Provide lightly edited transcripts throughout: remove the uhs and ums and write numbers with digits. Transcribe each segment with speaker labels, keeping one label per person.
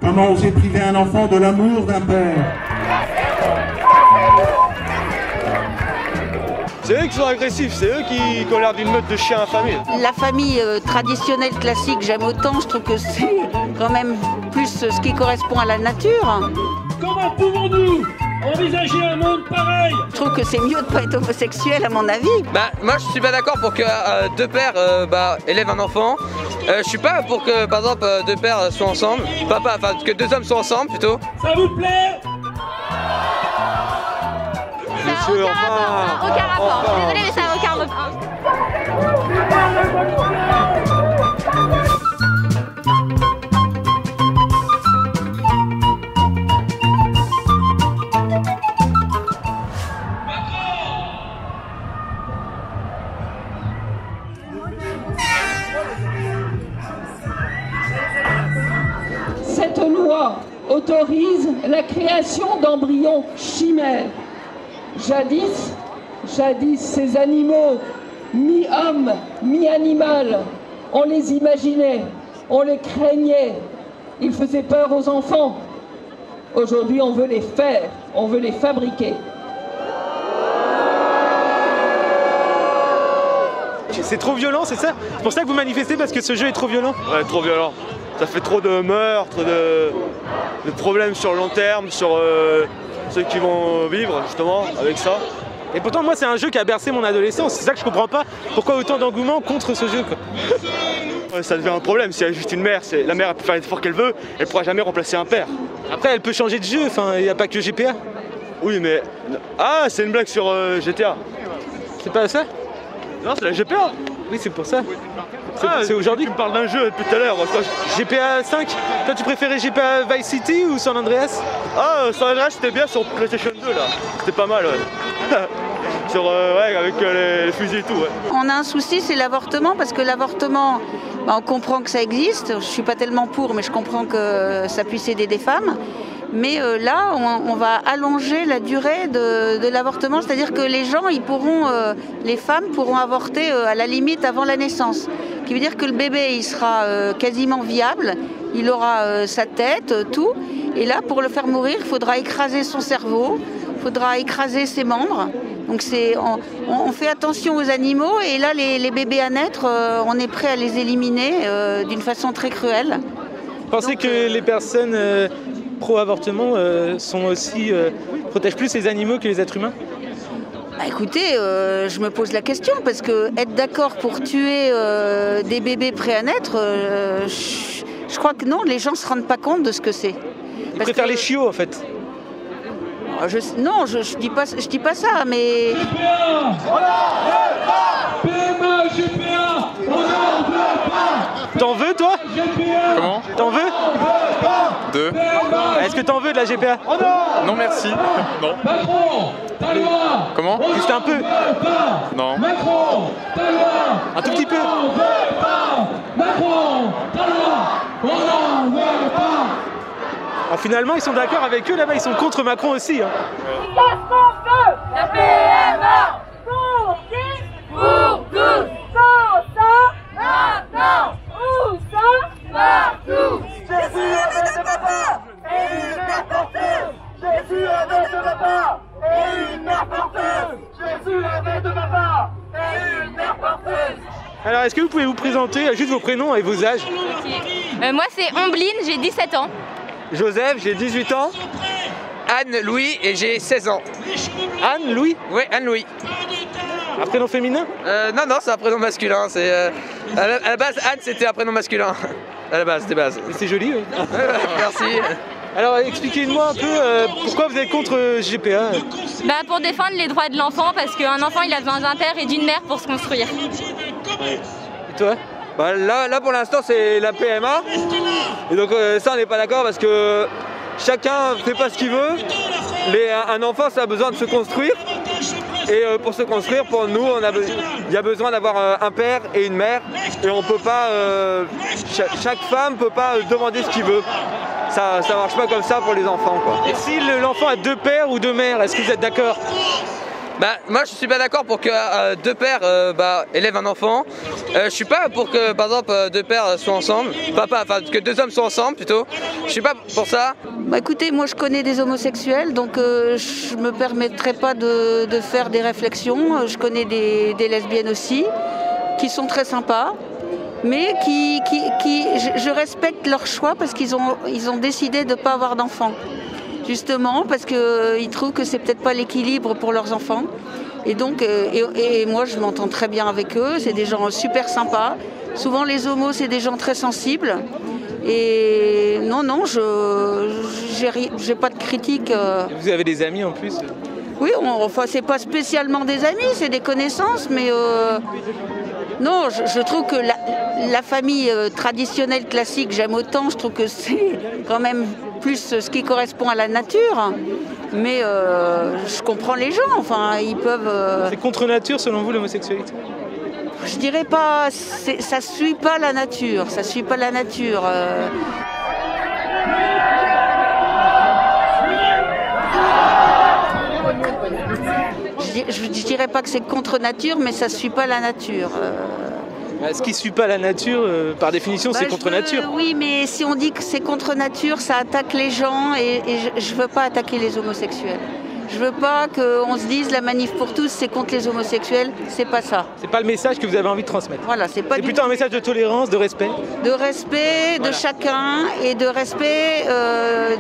Speaker 1: Comment oser priver un enfant de l'amour d'un père?
Speaker 2: C'est eux qui sont agressifs, c'est eux qui ont l'air d'une meute de chiens affamés.
Speaker 3: La famille traditionnelle classique, j'aime autant, je trouve que c'est quand même plus ce qui correspond à la nature.
Speaker 4: Comment pouvons-nous envisager un monde pareil?
Speaker 3: Je trouve que c'est mieux de ne pas être homosexuel à mon avis.
Speaker 5: Moi je suis pas d'accord pour que deux pères élèvent un enfant. Je suis pas pour que par exemple deux pères soient ensemble, que deux hommes soient ensemble plutôt.
Speaker 4: Ça vous plaît?
Speaker 6: Aucun rapport. Je suis désolée mais ça n'a aucun rapport.
Speaker 7: Cette loi autorise la création d'embryons chimères. Jadis, ces animaux, mi-homme, mi-animal, on les imaginait, on les craignait, ils faisaient peur aux enfants. Aujourd'hui, on veut les faire, on veut les fabriquer.
Speaker 8: C'est trop violent, c'est ça? C'est pour ça que vous manifestez, parce que ce jeu est trop violent?
Speaker 2: Ouais, trop violent. Ça fait trop de meurtres, de problèmes sur le long terme, sur ceux qui vont vivre justement avec ça.
Speaker 8: Et pourtant moi c'est un jeu qui a bercé mon adolescence, c'est ça que je comprends pas. Pourquoi autant d'engouement contre ce jeu quoi?
Speaker 2: Ouais, ça devient un problème, s'il y a juste une mère, la mère elle peut faire l'effort qu'elle veut, elle pourra jamais remplacer un père.
Speaker 8: Après elle peut changer de jeu, enfin il n'y a pas que GPA.
Speaker 2: Oui mais... Ah c'est une blague sur GTA.
Speaker 8: C'est pas ça?
Speaker 2: Non c'est la GPA.
Speaker 8: Oui c'est pour ça.
Speaker 2: C'est aujourd'hui que tu me parles d'un jeu depuis tout à l'heure.
Speaker 8: GTA 5? Toi tu préférais GTA Vice City ou San Andreas?
Speaker 2: Ah San Andreas c'était bien sur PlayStation 2 là. C'était pas mal ouais. Ouais, avec les fusils et tout ouais.
Speaker 3: On a un souci, c'est l'avortement, parce que l'avortement, on comprend que ça existe. Je suis pas tellement pour, mais je comprends que ça puisse aider des femmes. Mais là, on va allonger la durée de l'avortement, c'est-à-dire que les gens, les femmes pourront avorter à la limite avant la naissance. Ce qui veut dire que le bébé, il sera quasiment viable, il aura sa tête, tout. Et là, pour le faire mourir, il faudra écraser son cerveau, il faudra écraser ses membres. Donc on fait attention aux animaux, et là, les bébés à naître, on est prêt à les éliminer d'une façon très cruelle.
Speaker 8: Vous pensez que les personnes pro-avortement protègent plus les animaux que les êtres humains?
Speaker 3: Bah écoutez, je me pose la question, parce que être d'accord pour tuer des bébés prêts à naître, je crois que non, les gens ne se rendent pas compte de ce que c'est.
Speaker 8: Ils préfèrent les chiots en fait.
Speaker 3: Non, je dis pas ça, mais...
Speaker 8: T'en veux toi?
Speaker 9: Comment?
Speaker 8: T'en veux?
Speaker 9: Deux.
Speaker 8: Est-ce que t'en veux de la GPA?
Speaker 9: Non merci. Non. Comment?
Speaker 8: Juste un peu.
Speaker 9: Non.
Speaker 8: Un tout petit peu. Alors finalement ils sont d'accord avec eux là-bas, ils sont contre Macron aussi. Hein.
Speaker 6: La PMA pour qui? Pour tous. Sans ça, maintenant. Où ça? Partout. Jésus avait de papa et une mère porteuse. Jésus avait de papa et une mère porteuse. Jésus avait de papa et une mère porteuse.
Speaker 8: Alors est-ce que vous pouvez vous présenter juste vos prénoms et vos âges?
Speaker 6: Moi c'est Ombline, j'ai 17 ans.
Speaker 5: Joseph, j'ai 18 ans. Anne-Louis et j'ai 16 ans.
Speaker 8: Anne-Louis?
Speaker 5: Oui, Anne-Louis.
Speaker 8: Un prénom féminin?
Speaker 5: Non, c'est un prénom masculin. À la base, Anne, c'était un prénom masculin. À la base, des bases.
Speaker 8: C'est joli, oui.
Speaker 5: Merci.
Speaker 8: Alors expliquez-moi un peu pourquoi vous êtes contre GPA?
Speaker 6: Pour défendre les droits de l'enfant, parce qu'un enfant il a besoin d'un père et d'une mère pour se construire.
Speaker 8: Et toi?
Speaker 5: Là pour l'instant c'est la PMA. Et donc ça on n'est pas d'accord, parce que chacun fait pas ce qu'il veut. Un enfant ça a besoin de se construire. Et pour se construire, pour nous, il y a besoin d'avoir un père et une mère. Et on peut pas, chaque femme peut pas demander ce qu'il veut. Ça marche pas comme ça pour les enfants, quoi.
Speaker 8: Et si l'enfant a deux pères ou deux mères, est-ce que vous êtes d'accord?
Speaker 5: Moi je suis pas d'accord pour que deux pères élèvent un enfant. Je suis pas pour que par exemple deux pères soient ensemble, que deux hommes soient ensemble plutôt. Je suis pas pour ça.
Speaker 3: Écoutez, moi je connais des homosexuels, donc je me permettrai pas de faire des réflexions. Je connais des lesbiennes aussi, qui sont très sympas, mais je respecte leur choix parce qu'ils ont décidé de ne pas avoir d'enfants. Justement parce qu'ils trouvent que c'est peut-être pas l'équilibre pour leurs enfants. Et donc, et moi je m'entends très bien avec eux, c'est des gens super sympas. Souvent les homos c'est des gens très sensibles. Et non, j'ai pas de critique.
Speaker 8: Vous avez des amis en plus?
Speaker 3: Oui, enfin c'est pas spécialement des amis, c'est des connaissances, mais non, je trouve que la famille traditionnelle classique, j'aime autant, je trouve que c'est quand même plus ce qui correspond à la nature. Mais je comprends les gens, enfin ils peuvent...
Speaker 8: C'est contre nature selon vous l'homosexualité?
Speaker 3: Je dirais pas, ça suit pas la nature, ça suit pas la nature. Je dirais pas que c'est contre nature, mais ça suit pas la nature.
Speaker 8: Ce qui suit pas la nature, par définition, c'est contre nature.
Speaker 3: Oui, mais si on dit que c'est contre nature, ça attaque les gens et je veux pas attaquer les homosexuels. Je veux pas qu'on se dise la manif pour tous, c'est contre les homosexuels, c'est pas ça.
Speaker 8: C'est pas le message que vous avez envie de transmettre.
Speaker 3: Voilà, c'est
Speaker 8: plutôt un message de tolérance, de respect.
Speaker 3: De respect de chacun et de respect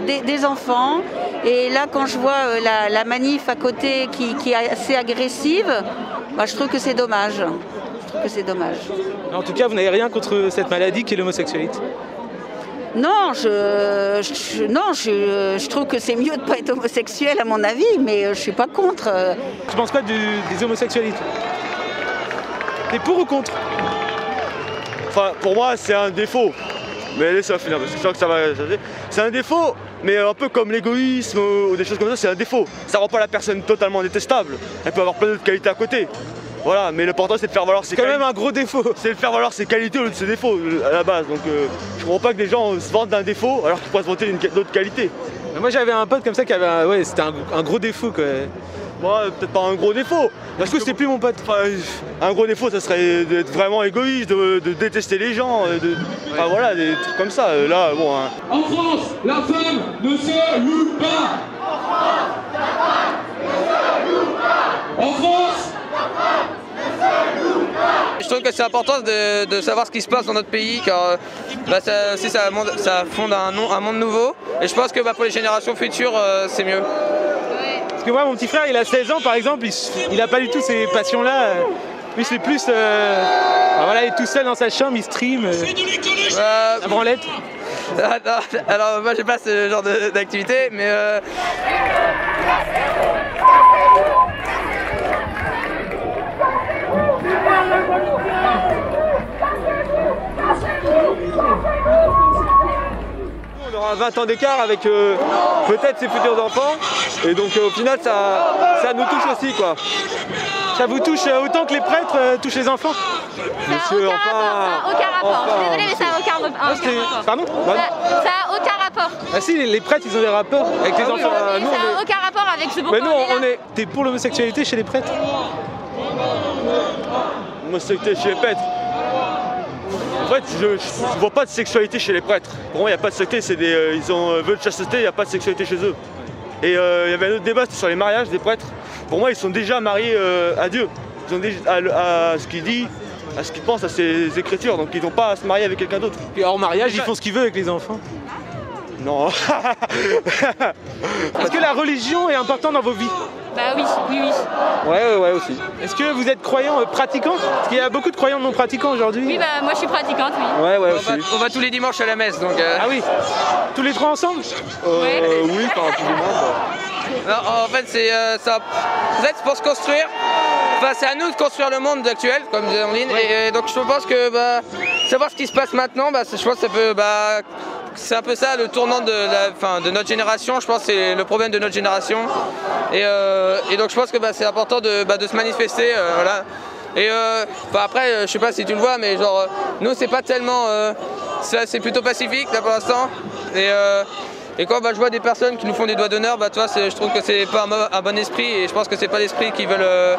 Speaker 3: des enfants. Et là, quand je vois la manif à côté qui est assez agressive, je trouve que c'est dommage.
Speaker 8: En tout cas, vous n'avez rien contre cette maladie qui est l'homosexualité?
Speaker 3: Non, je trouve que c'est mieux de ne pas être homosexuel à mon avis, mais je ne suis pas contre.
Speaker 8: Tu penses quoi des homosexualités? T'es pour ou contre?
Speaker 2: Enfin, pour moi, c'est un défaut. Mais laissez-moi finir, parce que je sens que ça va changer. C'est un défaut, mais un peu comme l'égoïsme ou des choses comme ça, c'est un défaut. Ça rend pas la personne totalement détestable. Elle peut avoir plein d'autres qualités à côté. Voilà, mais l'important c'est de faire valoir ses qualités.
Speaker 8: C'est quand même un gros défaut.
Speaker 2: C'est de faire valoir ses qualités au lieu de ses défauts à la base. Donc je comprends pas que des gens se vantent d'un défaut alors qu'ils pourraient se vanter d'autres qualités.
Speaker 8: Moi j'avais un pote comme ça qui avait c'était un gros défaut quoi.
Speaker 2: Moi peut-être pas un gros défaut.
Speaker 8: Du coup c'est plus mon pote.
Speaker 2: Enfin, un gros défaut ça serait d'être vraiment égoïste, de détester les gens, enfin voilà, des trucs comme ça. Là bon. Hein.
Speaker 4: En France, la femme ne se loue pas. En France.
Speaker 5: Je trouve que c'est important de savoir ce qui se passe dans notre pays car ça fonde un monde nouveau et je pense que pour les générations futures c'est mieux.
Speaker 8: Parce que moi mon petit frère il a 16 ans par exemple, il a pas du tout ces passions là. Lui c'est plus voilà, il est tout seul dans sa chambre, il stream la branlette.
Speaker 5: Alors moi j'ai pas ce genre d'activité mais
Speaker 2: on aura 20 ans d'écart avec peut-être ses futurs enfants et donc au final ça nous touche aussi quoi.
Speaker 8: Ça vous touche autant que les prêtres touchent les enfants?
Speaker 6: Monsieur, ça n'a aucun rapport. Je suis désolée mais ça n'a aucun rapport.
Speaker 8: Pardon?
Speaker 6: Ça n'a aucun rapport.
Speaker 8: Ah si, les prêtres ils ont des rapports avec les enfants.
Speaker 6: Ça n'a aucun rapport avec ce pourquoi on est là.
Speaker 8: T'es pour l'homosexualité chez les prêtres?
Speaker 2: L'homosexualité chez les prêtres? En fait, je vois pas de sexualité chez les prêtres. Pour moi, il n'y a pas de sexualité, ils ont vœu de chasteté, il n'y a pas de sexualité chez eux. Et il y avait un autre débat, c'était sur les mariages des prêtres. Pour moi, ils sont déjà mariés à Dieu. Ils ont déjà à ce qu'il dit, à ce qu'il pense, à ses écritures. Donc ils n'ont pas à se marier avec quelqu'un d'autre.
Speaker 8: Et hors mariage, ils font ce qu'ils veulent avec les enfants?
Speaker 2: Non.
Speaker 8: Est-ce que la religion est importante dans vos vies?
Speaker 6: Bah oui.
Speaker 2: Ouais aussi.
Speaker 8: Est-ce que vous êtes croyant pratiquant? Parce qu'il y a beaucoup de croyants non pratiquants aujourd'hui.
Speaker 6: Oui, bah moi je suis pratiquante, oui.
Speaker 2: Ouais aussi.
Speaker 5: On va tous les dimanches à la messe donc.
Speaker 8: Ah oui. Tous les trois ensemble?
Speaker 2: Oui, enfin plus ou moins.
Speaker 5: Non, en fait c'est pour se construire. Enfin c'est à nous de construire le monde actuel, comme disait Ondine. Et donc je pense que savoir ce qui se passe maintenant, je pense que ça peut c'est un peu ça le tournant de notre génération, je pense que c'est le problème de notre génération. Et donc je pense que c'est important de se manifester. Voilà. Et après, je sais pas si tu le vois, mais genre nous c'est pas tellement. C'est plutôt pacifique là pour l'instant. Et Et quand je vois des personnes qui nous font des doigts d'honneur, tu vois, je trouve que c'est pas un bon esprit et je pense que c'est pas l'esprit qu'ils veulent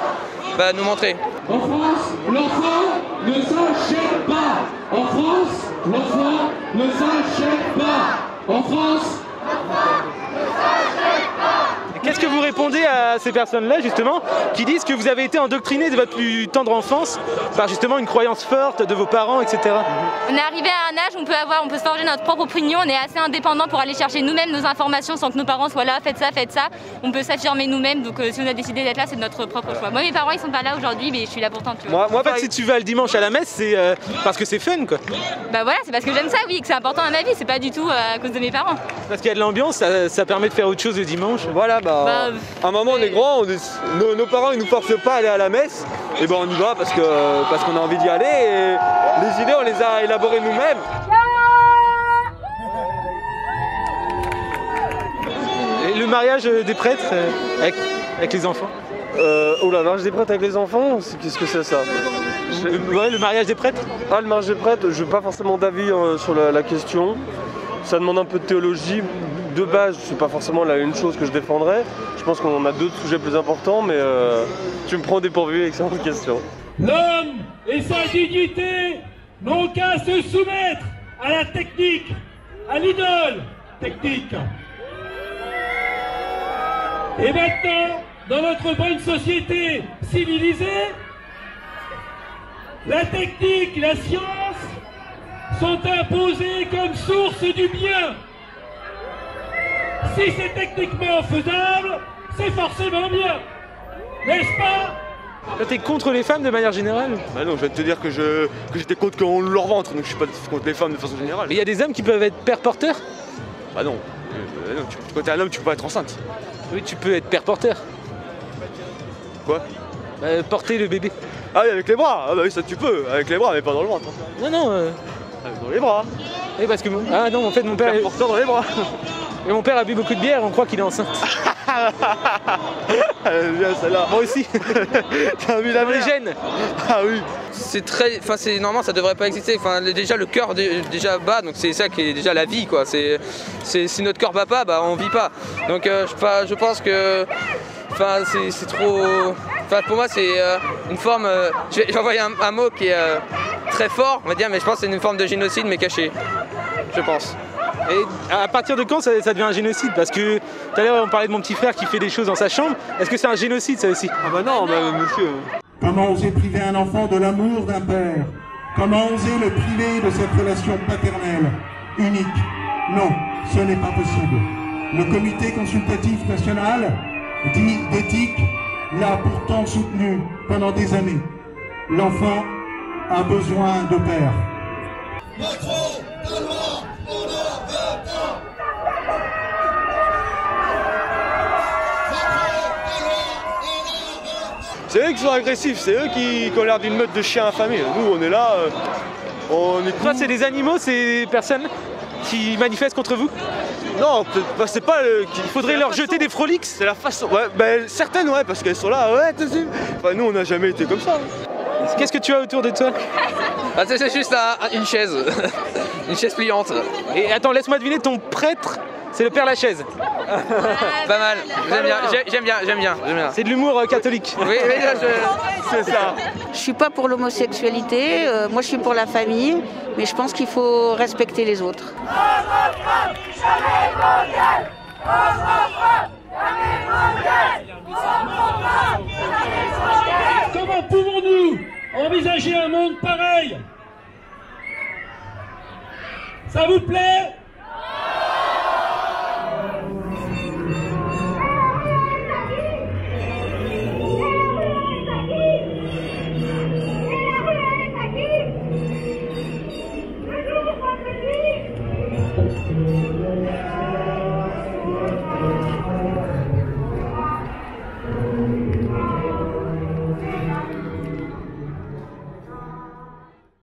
Speaker 5: nous montrer.
Speaker 4: En France, l'enfant ne s'achète pas. En France, l'enfant ne s'achète pas. En France,
Speaker 8: qu'est-ce que vous répondez à ces personnes-là, justement, qui disent que vous avez été endoctrinés de votre plus tendre enfance par justement une croyance forte de vos parents, etc.
Speaker 10: On est arrivé à un âge où on peut se forger notre propre opinion, on est assez indépendant pour aller chercher nous-mêmes nos informations sans que nos parents soient là, faites ça. On peut s'affirmer nous-mêmes, donc si on a décidé d'être là, c'est de notre propre choix. Moi, mes parents, ils sont pas là aujourd'hui, mais je suis là pourtant.
Speaker 8: Moi, en fait, si tu vas le dimanche à la messe, c'est parce que c'est fun, quoi.
Speaker 10: Bah voilà, c'est parce que j'aime ça, oui, que c'est important à ma vie, c'est pas du tout à cause de mes parents.
Speaker 8: Parce qu'il y a de l'ambiance, ça permet de faire autre chose le dimanche.
Speaker 5: Voilà, à un moment on est grand, nos parents ils nous forcent pas à aller à la messe, et on y va parce qu'on a envie d'y aller et les idées on les a élaborées nous-mêmes.
Speaker 8: Et le mariage des prêtres avec les enfants
Speaker 5: Oh la mariage des prêtres avec les enfants, qu'est-ce que c'est ça?
Speaker 8: Ouais, le mariage des prêtres.
Speaker 5: Ah, le mariage des prêtres, je n'ai pas forcément d'avis sur la question. Ça demande un peu de théologie. De base, c'est pas forcément une chose que je défendrais. Je pense qu'on a d'autres sujets plus importants, mais tu me prends dépourvu avec cette question.
Speaker 4: l'homme et sa dignité n'ont qu'à se soumettre à la technique, à l'idole technique. Et maintenant, dans notre bonne société civilisée, la technique, la science sont imposées comme source du bien. Si c'est techniquement faisable, c'est forcément bien. N'est-ce pas?
Speaker 8: Toi, t'es contre les femmes de manière générale?
Speaker 2: Bah non, je viens de te dire que j'étais contre qu'on leur ventre, donc je suis pas contre les femmes de façon générale.
Speaker 8: Mais il y a des hommes qui peuvent être père porteurs?
Speaker 2: Bah non, quand t'es un homme, tu peux pas être enceinte.
Speaker 8: Oui, tu peux être père porteur.
Speaker 2: Quoi?
Speaker 8: Porter le bébé.
Speaker 2: Ah oui, avec les bras. Ah bah oui, ça tu peux, avec les bras, mais pas dans le ventre.
Speaker 8: Non, non.
Speaker 2: Dans les bras.
Speaker 8: Oui, parce que ah non, en fait, mon père est
Speaker 2: porteur dans les bras.
Speaker 8: Et mon père a bu beaucoup de bière, on croit qu'il est enceinte.
Speaker 2: Bien celle-là.
Speaker 8: Moi aussi.
Speaker 2: T'as vu la
Speaker 8: gènes.
Speaker 5: Ah oui. C'est très, normalement ça devrait pas exister. Déjà le cœur déjà bat, donc c'est ça qui est déjà la vie quoi. Si notre cœur bat pas, on vit pas. Donc je pense que, c'est trop. Pour moi c'est une forme. J'ai envoyé un mot qui est très fort, on va dire, mais je pense que c'est une forme de génocide mais caché. Je pense.
Speaker 8: Et à partir de quand ça devient un génocide? Parce que tout à l'heure on parlait de mon petit frère qui fait des choses dans sa chambre. Est-ce que c'est un génocide ça aussi?
Speaker 5: Ah bah non, monsieur.
Speaker 1: Comment oser priver un enfant de l'amour d'un père? Comment oser le priver de cette relation paternelle unique? Non, ce n'est pas possible. Le comité consultatif national dit d'éthique l'a pourtant soutenu pendant des années. L'enfant a besoin de père.
Speaker 6: Macron, Talleyrand, on en veut pas.
Speaker 2: C'est eux qui sont agressifs, c'est eux qui ont l'air d'une meute de chiens affamés. Nous on est là, on est...
Speaker 8: Toi c'est des animaux, ces personnes qui manifestent contre vous?
Speaker 2: Non, c'est pas
Speaker 8: il faudrait leur jeter des frolix.
Speaker 2: C'est la façon, ouais, certaines ouais, parce qu'elles sont là, ouais, nous on n'a jamais été comme ça.
Speaker 8: Qu'est-ce que tu as autour de toi?
Speaker 5: C'est juste une chaise, une chaise pliante.
Speaker 8: Et attends, laisse-moi deviner, ton prêtre, c'est le Père Lachaise.
Speaker 5: Pas mal, j'aime bien.
Speaker 8: C'est de l'humour catholique.
Speaker 5: Oui,
Speaker 2: c'est ça.
Speaker 3: Je suis pas pour l'homosexualité, moi je suis pour la famille, mais je pense qu'il faut respecter les autres.
Speaker 4: Comment pouvons-nous envisager un monde pareil? Ça vous plaît?